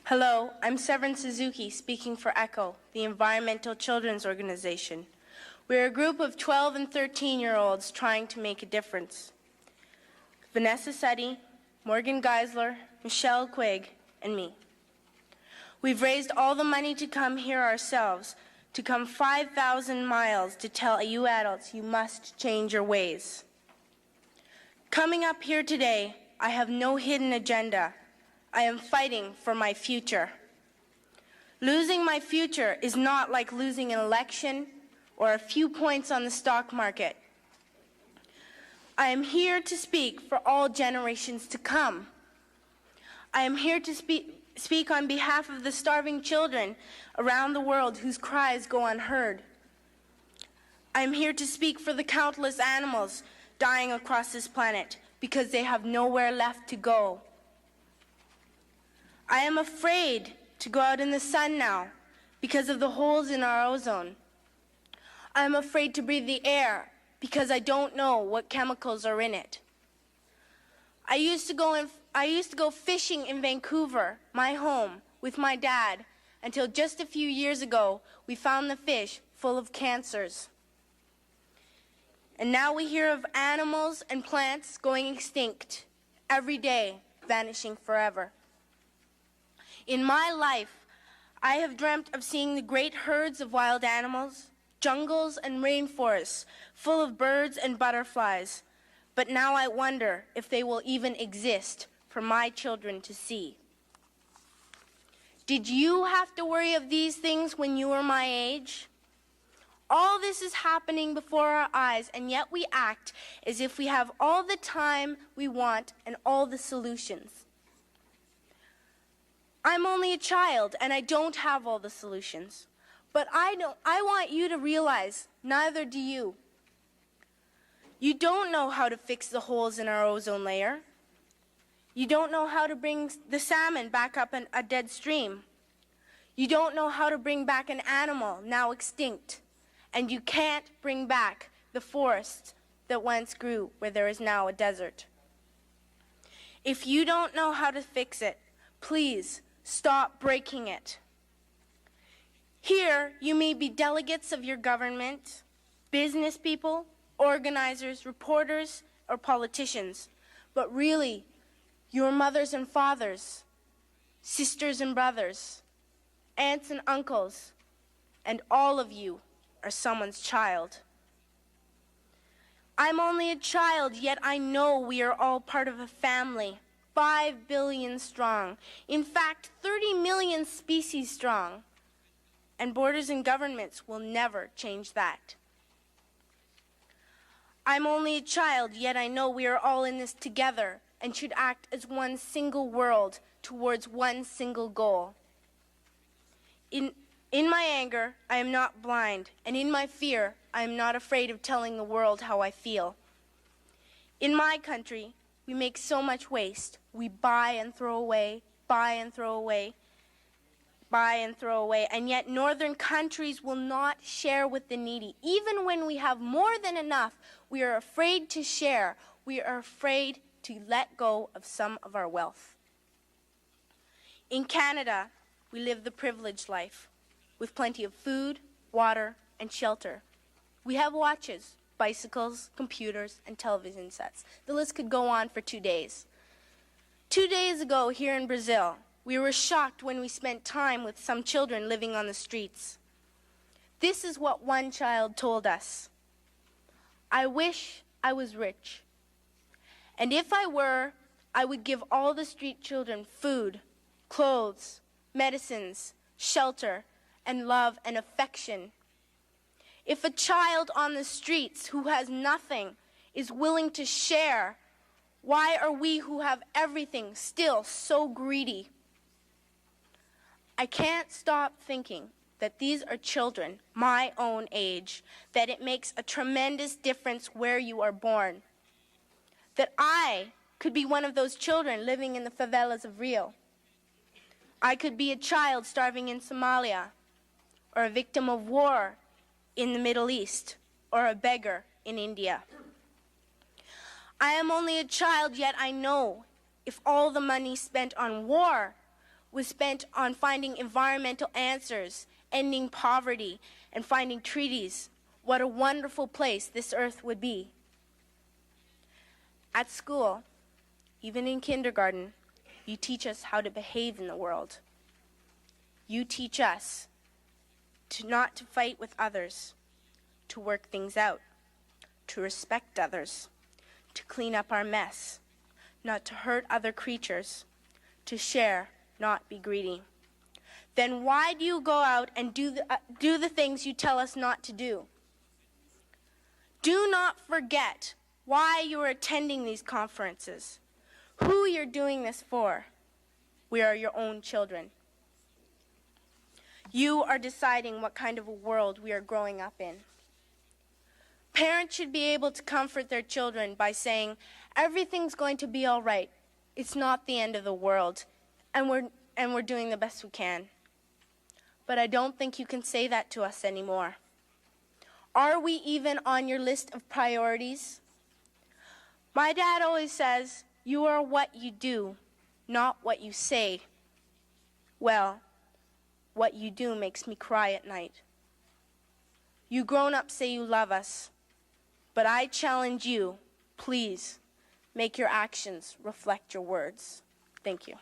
Hello, I'm Severin Suzuki, speaking for ECHO, the Environmental Children's Organization. We're a group of 12 and 13-year-olds trying to make a difference. Vanessa Suddy, Morgan Geisler, Michelle Quigg, and me. We've raised all the money to come here ourselves, to come 5,000 miles to tell you adults you must change your ways. Coming up here today, I have no hidden agenda. I am fighting for my future. Losing my future is not like losing an election or a few points on the stock market. I am here to speak for all generations to come. I am here to speak on behalf of the starving children around the world whose cries go unheard. I am here to speak for the countless animals dying across this planet because they have nowhere left to go. I am afraid to go out in the sun now because of the holes in our ozone. I am afraid to breathe the air because I don't know what chemicals are in it. I used to go fishing in Vancouver, my home, with my dad until just a few years ago we found the fish full of cancers. And now we hear of animals and plants going extinct every day, vanishing forever. In my life, I have dreamt of seeing the great herds of wild animals, jungles and rainforests full of birds and butterflies. But now I wonder if they will even exist for my children to see. Did you have to worry of these things when you were my age? All this is happening before our eyes, and yet we act as if we have all the time we want and all the solutions. I'm only a child, and I don't have all the solutions. But I want you to realize, neither do you. You don't know how to fix the holes in our ozone layer. You don't know how to bring the salmon back up a dead stream. You don't know how to bring back an animal now extinct. And you can't bring back the forest that once grew where there is now a desert. If you don't know how to fix it, please stop breaking it. Here, you may be delegates of your government, business people, organizers, reporters, or politicians, but really, your mothers and fathers, sisters and brothers, aunts and uncles, and all of you are someone's child. I'm only a child, yet I know we are all part of a family. 5 billion strong. In fact, 30 million species strong. And borders and governments will never change that. I'm only a child, yet I know we are all in this together and should act as one single world towards one single goal. In my anger, I am not blind, and in my fear, I am not afraid of telling the world how I feel. In my country, we make so much waste. We buy and throw away, buy and throw away, buy and throw away, and yet northern countries will not share with the needy. Even when we have more than enough, we are afraid to share. We are afraid to let go of some of our wealth. In Canada, we live the privileged life with plenty of food, water, and shelter. We have watches, bicycles, computers, and television sets. The list could go on for 2 days. 2 days ago here in Brazil, we were shocked when we spent time with some children living on the streets. This is what one child told us. I wish I was rich. And if I were, I would give all the street children food, clothes, medicines, shelter, and love and affection. If a child on the streets who has nothing is willing to share, why are we who have everything still so greedy? I can't stop thinking that these are children my own age, that it makes a tremendous difference where you are born. That I could be one of those children living in the favelas of Rio. I could be a child starving in Somalia, or a victim of war in the Middle East, or a beggar in India. I am only a child, yet I know if all the money spent on war was spent on finding environmental answers, ending poverty, and finding treaties, what a wonderful place this earth would be. At school, even in kindergarten, you teach us how to behave in the world. You teach us not to fight with others, to work things out, to respect others, to clean up our mess, not to hurt other creatures, to share, not be greedy. Then why do you go out and do the things you tell us not to do? Do not forget why you are attending these conferences, who you're doing this for. We are your own children. You are deciding what kind of a world we are growing up in. Parents should be able to comfort their children by saying, everything's going to be all right. It's not the end of the world, and we're doing the best we can. But I don't think you can say that to us anymore. Are we even on your list of priorities? My dad always says, you are what you do, not what you say. Well, what you do makes me cry at night. You grown-ups say you love us, but I challenge you, please, make your actions reflect your words. Thank you.